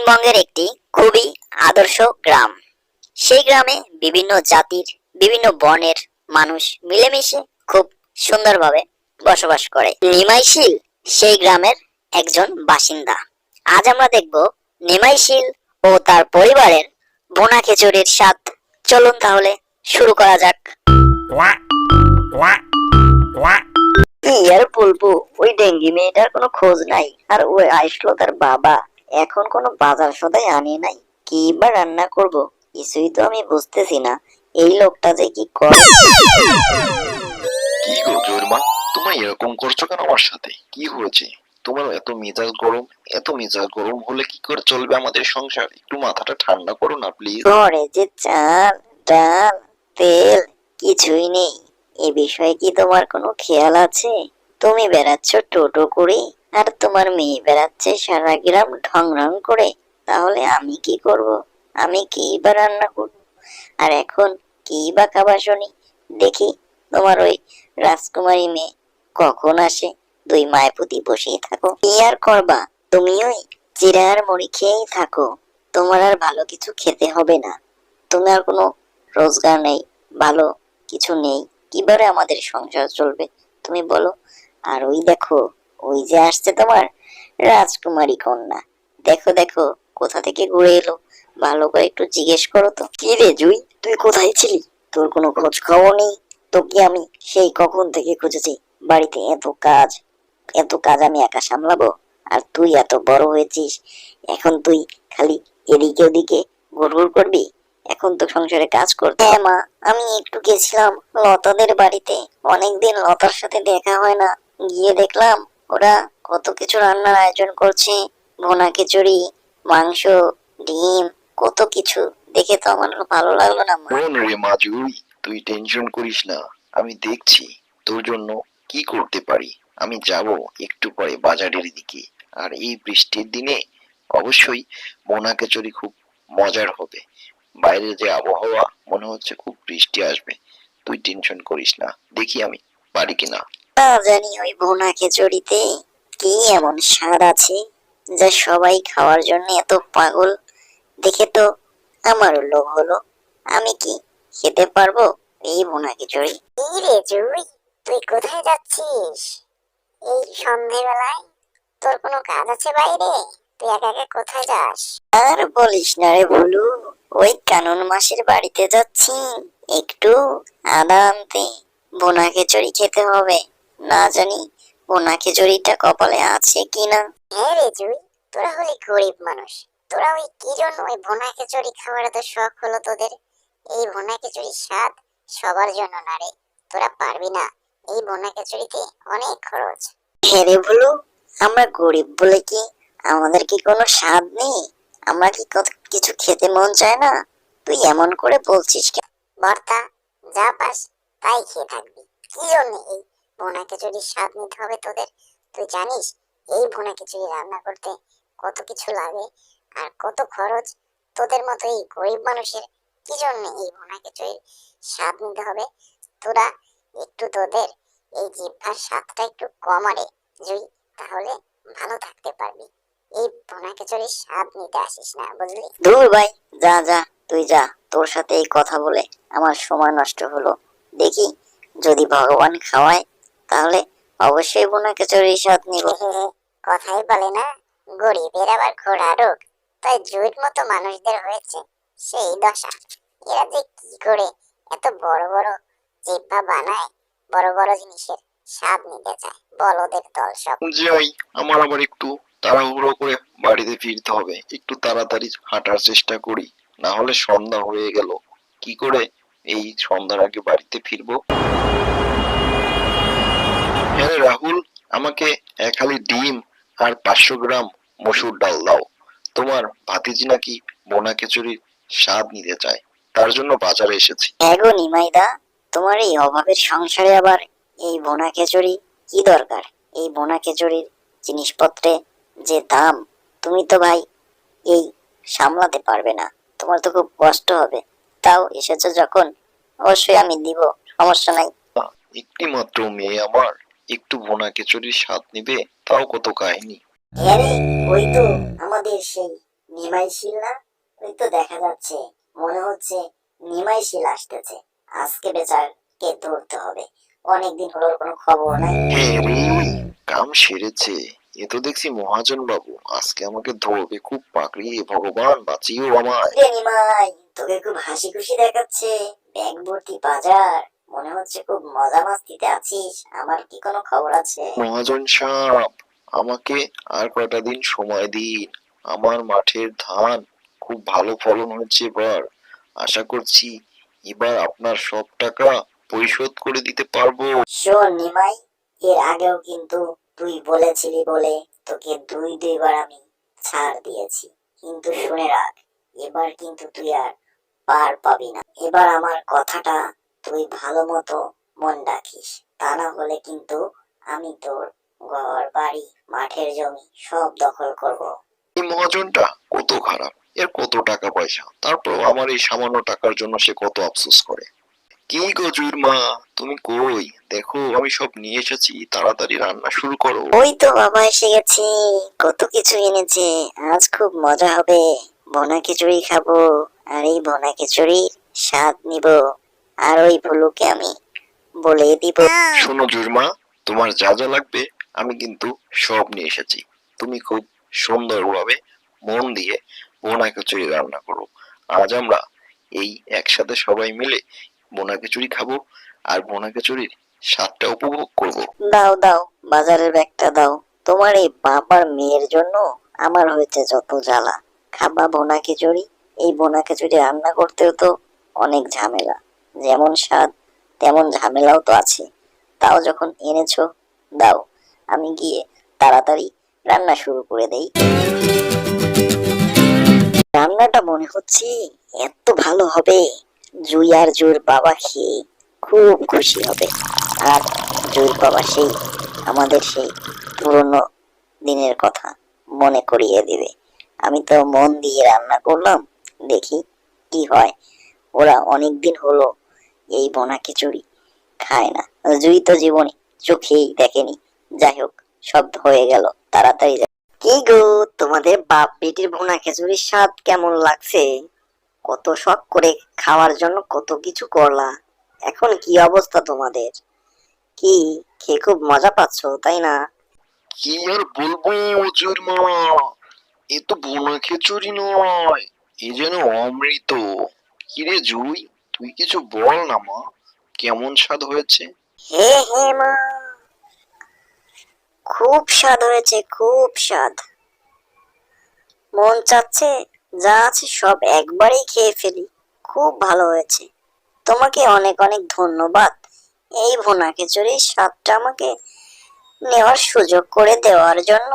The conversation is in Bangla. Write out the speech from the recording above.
পশ্চিমবঙ্গের একটি খুবই আদর্শ গ্রাম। সেই গ্রামে বিভিন্ন জাতির, বিভিন্ন বর্ণের মানুষ মিলেমিশে খুব সুন্দরভাবে বসবাস করে। নিমাইশীল সেই গ্রামের একজন বাসিন্দা। আজ আমরা দেখব নিমাইশীল ও তার পরিবারের ভুনা খিচুড়ির স্বাদ। চলুন তাহলে শুরু করা যাক। কি আর বলবো, ওই ডেঙ্গি মেয়েটার কোনো খোঁজ নাই, আর ওই আসলো তার বাবা এখন কোনো বাজার সদাই আনে নাই। কি বা রান্না করব কিছুই তো আমি বুঝতেছি না। এই লোকটা যে কি করে। কি গো জোরমা, তোমার এরকম করছো কেন? আমার সাথে কি হয়েছে? তোমার এত মেজাজ গরম, এত মেজাজ গরম হলে কি করে চলবে আমাদের সংসার? একটু মাথাটা ঠান্ডা করো না প্লিজ। ঘরে যে চাল, ডাল, তেল কিছুই নেই, এ বিষয়ে কি তোমার কোনো খেয়াল আছে? তুমি বেড়াচ্ছ টোটো করে, আর তোমার মেয়ে বেড়াচ্ছে সারা গ্রাম ঢং ঢং করে। তাহলে আমি কি করব? আমি কি বা রান্না করব? আর এখন কি বা খাবার শুনি? দেখি তোমার ওই রাজকুমারী মেয়ে কখন আসে। দুই মায়পুতি বসেই থাকো, কি আর করবা? তুমি ওই চিড়া আর মুড়ি খেয়েই থাকো। তোমার আর ভালো কিছু খেতে হবে না। তোমার কোনো রোজগার নেই, ভালো কিছু নেই, কিভাবে আমাদের সংসার চলবে তুমি বলো? আর ওই দেখো, ওই যে আসছে তোমার রাজকুমারী কন্যা। দেখো দেখো কোথা থেকে ঘুরে এলো, ভালো করে একটু জিজ্ঞেস করো তো। কি রে জুই, তুই কোথায় ছিলি? তোর কোনো খোঁজ খবর নেই। তোকে আমি সেই কখন থেকে খুঁজেছি। বাড়িতে এত কাজ আমি একা সামলাবো, আর তুই এত বড় হয়েছিস, এখন তুই খালি এদিকে ওদিকে ঘুরঘুর করবি। এখন তো সংসারে কাজ করতে। হ্যাঁ মা, আমি একটু গেছিলাম লতাদের বাড়িতে, অনেকদিন লতার সাথে দেখা হয় না। গিয়ে দেখলাম ওরা কত কিছু রান্নার আয়োজন করছে, ভুনা খিচুড়ি, মাংস, ডিম, কত কিছু। দেখে তো আমার ভালো লাগলো না মা। শোন রে মাজুই, তুই টেনশন করিস না, আমি দেখছি তোর জন্য কি করতে পারি। আমি যাব একটু পরে বাজারের দিকে, আর এই বৃষ্টির দিনে অবশ্যই মোনা কচুরি খুব মজার হবে। বাইরে যে আবহাওয়া, মনে হচ্ছে খুব বৃষ্টি আসবে। তুই টেনশন করিস না, দেখি আমি পারি কিনা। তা জানি ওই ভুনা খিচুড়িতে কি এমন স্বাদ আছে যা সবাই খাওয়ার জন্য এত পাগল। দেখে তো আমারও লোভ হলো। আমি কি খেতে পারবো এই ভুনা খিচুড়ি? কি রে জুই, তুই কোথায় যাচ্ছিস এই সন্ধেবেলায়? তোর কোনো কাজ আছে বাইরে? তুই একা একা কোথায় যাস? আর বলিস না রে ভুলু, ওই কানন মাসির বাড়িতে যাচ্ছি একটু আদা আনতে। ভুনা খিচুড়ি খেতে হবে, না জানি ভুনা খিচুড়িটা কপালে আছে কিনা। হ্যাঁ রে জুই, তোরা হলি গরিব মানুষ, তোরা ওই কি জন্য ওই ভুনা খিচুড়ি খাওয়ার এত শখ হলো তোদের? এই ভুনা খিচুড়ির স্বাদ সবার জন্য না রে, তোরা পারবি না। এই ভুনা খিচুড়িতে অনেক খরচ। হ্যাঁ রে ভুলু, আমরা গরিব বলে কি আমাদের কি কোনো স্বাদ নেই? আমরা কি কত কিছু খেতে মন চায় না? তুই এমন করে বলছিস কেন? বর্তা, যা পাস তাই খেয়ে থাকবি। কি জন্য এই ভুনা খিচুড়ির স্বাদ নিতে হবে তোদের? তুই জানিস এই ভুনা খিচুড়ি রান্না করতে কত কিছু লাগে আর কত খরচ? তোদের মতো এই গরিব মানুষের কি জন্য এই ভুনা খিচুড়ির স্বাদ নিতে হবে? তোরা একটু তোদের এই জিহ্বার স্বাদটা একটু কম আরে জুই, তাহলে ভালো থাকতে পারবি। এই ভুনা খিচুড়ির স্বাদ নিতে আসিস না, বুঝলি? দূর ভাই, যা যা, তুই যা। তোর সাথে এই কথা বলে আমার সময় নষ্ট হলো। দেখি যদি ভগবান খাওয়ায় তাহলে অবশ্যই ভুনা খিচুড়ির স্বাদ নিব। কথাই বলে না, গরিবের আবার ঘোড়া রোগ। তাই জুইর মতো মানুষদের হয়েছে সেই দশা। এরা যে কি করে এত বড় বড় জিহ্বা বানায়, বড় বড় জিনিসের স্বাদ নিতে চায়, বলদের দল সব। যাই, আমার আবার একটু তাড়াহুড়ো করে বাড়িতে ফিরতে হবে। একটু তাড়াতাড়ি হাঁটার চেষ্টা করি, না হলে সন্ধ্যা হয়ে গেল। কি করে এই সন্ধ্যার আগে বাড়িতে ফিরবো? হ্যাঁ রে রাহুল, আমাকে এক হালি ডিম আর 500 গ্রাম মসুর ডাল দাও। তোমার ভাতিজি নাকি বোনা খিচুড়ির স্বাদ নিতে চায়, তার জন্য বাজারে এসেছি। এগো নিমাইদা, তোমার এই অভাবের সংসারে আবার এই বোনা খিচুড়ি কি দরকার? এই বোনা খিচুড়ির জিনিসপত্রে যে দাম, তুমি তো ভাই এই সামলাতে পারবে না। তোমার তো খুব কষ্ট হবে। তাও এসেছো যখন, অবশ্যই আমি দিব, সমস্যা নাই। একটি মাত্র মেয়ে আমার, একটু বোনা খিচুড়ির স্বাদ নিবে, তাও কত কাহিনী। হ্যাঁ রে, ওই তো আমাদের সেই নিমাই শিল না? ওই তো দেখা যাচ্ছে, মনে হচ্ছে নিমাই শিল আসতেছে। আজকে বেচারকে ধরতে হবে, অনেকদিন হলো ওর কোনো খবর নাই। হ্যাঁ রে, কাম সেরেছে। এ তো দেখছি মহাজন বাবু আজকে আমাকে ধরবে খুব পাকড়ি। ভগবান বাঁচিও আমায়। রে নিমাই, তোকে খুব হাসি খুশি দেখাচ্ছে, ব্যাগ ভর্তি বাজার, মনে হচ্ছে খুব মজা মাস্তিতে আছিস। আমার কি কোনো খবর আছে? মহাজন সাহেব, আমাকে আর কয়টা দিন সময় দিন। আমার মাঠের ধান খুব ভালো ফলন হয়েছে এবার। আশা করছি এবার আপনার সব টাকা পরিশোধ করে দিতে পারবো। শোন নিমাই, এর আগেও কিন্তু তুই বলেছিলি বলে তোকে দুইবার আমি ছাড় দিয়েছি, কিন্তু শুনে রাখ, এবার কিন্তু তুই আর পার পাবি না। এবার আমার কথাটা তুই ভালো মতো মন রাখিস, তা না হলে কিন্তু আমি তোর ঘর বাড়ি মাঠের জমি সব দখল করব। এই মহাজনটা কত খারাপ, এর কত টাকা পয়সা, তারপর আমার এই সামান্য টাকার জন্য সে কত আফসোস করে। কি গো জুইর মা, তুমি কই? দেখো আমি সব নিয়ে এসেছি, তাড়াতাড়ি রান্না শুরু করো। ওই তো বাবা এসে গেছি, কত কিছু এনেছে, আজ খুব মজা হবে। ভুনা খিচুড়ি খাবো, আর এই ভুনা খিচুড়ির স্বাদ নিব, আর ওই ভুলুকে আমি বলে দিব। শোনো জুইর মা, তোমার যা যা লাগবে আমি কিন্তু সব নিয়ে এসেছি। তুমি খুব সুন্দরভাবে মন দিয়ে বোনা খিচুড়ি রান্না করো। আজ আমরা এই একসাথে সবাই মিলে বোনা খিচুড়ি খাবো আর বোনা খিচুড়ির স্বাদটা উপভোগ করব। দাও দাও, বাজারের ব্যাগটা দাও। তোমার এই বাবার মেয়ের জন্য আমার হয়েছে যত জ্বালা। খাবা ভুনা খিচুড়ি? এই ভুনা খিচুড়ি রান্না করতেও তো অনেক ঝামেলা, যেমন স্বাদ তেমন ঝামেলাও তো আছে। তাও যখন এনেছো, দাও, আমি গিয়ে তাড়াতাড়ি রান্না শুরু করে দেই। রান্নাটা মনে হচ্ছে এত ভালো হবে, জুই আর জুর বাবা খেয়ে খুব খুশি হবে। আর জুর বাবা সেই আমাদের সেই পুরনো দিনের কথা মনে করিয়ে দিবে। আমি তো মন দিয়ে রান্না করলাম, দেখি কি হয়। ওরা অনেক দিন হলো এই বোনা খিচুড়ি খায় না, জুই তো জীবনে চোখেই দেখেনি। যাই হোক, সব হয়ে গেল, তাড়াতাড়ি কি গো, তোমাদের বাপ বেটির ভুনা খিচুড়ির স্বাদ কেমন লাগছে? কত শখ করে খাওয়ার জন্য কত কিছু করলা, এখন কি অবস্থা তোমাদের? কি খেয়ে খুব মজা পাচ্ছো, তাই না? কি আর বলবো জুইর মা, এ তো বোনা খিচুড়ি নয়, এ যেন অমৃত। কিরে জুই, তুই কিছু বল না মা, কেমন স্বাদ হয়েছে? হে হে মা, খুব স্বাদ হয়েছে, খুব স্বাদ। মন চাচ্ছে যা আছে সব একবারেই খেয়ে ফেলি। খুব ভালো হয়েছে, তোমাকে অনেক অনেক ধন্যবাদ এই ভুনা খিচুড়ির স্বাদটা আমাকে নেওয়ার সুযোগ করে দেওয়ার জন্য।